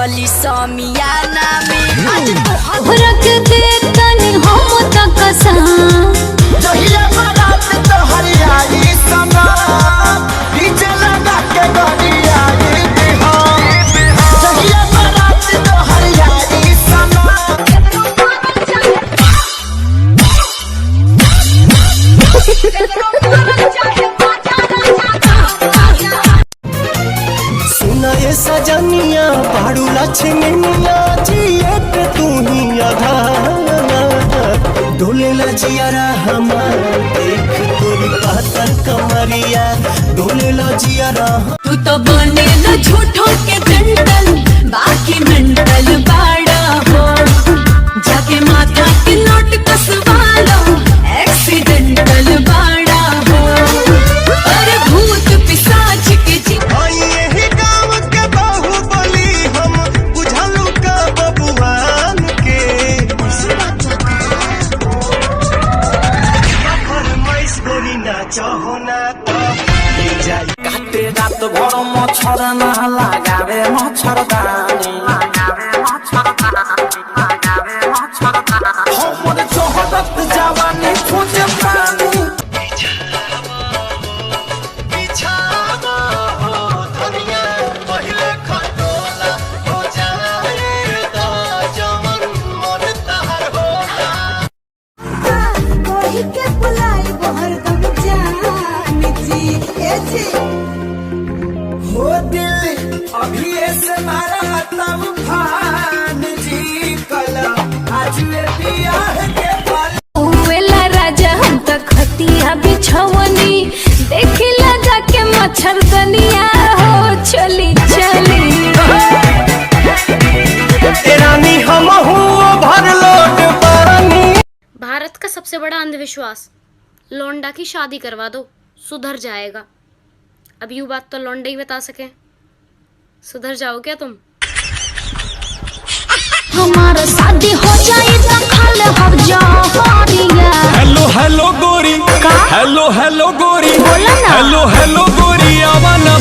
चली समियाना में आज तोहरा के देखनी हम त कसम जहिया बारात तोहर आई सना डीजे लगा के गरिया जहिया बारात तोहर आई सना सुना ये सजनिया पाड़ू लक्ष्मीनिया जिए पे तू ही आधार डोले लजियारा हमार देख तोरी पातर कमरिया डोले लजियारा तू तो बने न झूठों के जंटल बाकी मेंटल बाड़ा हो जाके माथा की नोट कसवा लो एक्सीडेंटल बाड़ा हो अरे भूत पिशाच के जी यही गाँव के बाहुबली हम बुझलू का बबुआन के फरमाइश गोरी ना चाहो ना तो ले जाई काटे रात भर मच्छर ना लगावे मच्छरदानी हमर चहटत जवानी खोजे पानी बिछावा हो धनिया पहिले खटोला हो जाए दा जवन मन तहर होला कोई के बुलाई बहर दम जान जी ए जी हो दिल अभी ऐसे मारा तब फान जी कला आज में बियाह के पल वेला राजा हम त खतिया बिछवनी देखी लगा के मच्छर दनिया हो चली चली रानी हम हुआ भर लोट पानी भारत का सबसे बड़ा अंधविश्वास, लौंडा की शादी करवा दो सुधर जाएगा। अब यूं बात तो लौंडे ही बता सके, सुधर जाओ क्या तुम? हमारा शादी हो जाए तो खल हो जाओ हेलो हेलो गोरी, हेलो हेलो गोरी, बोला ना। हेलो हेलो गोरी आवाना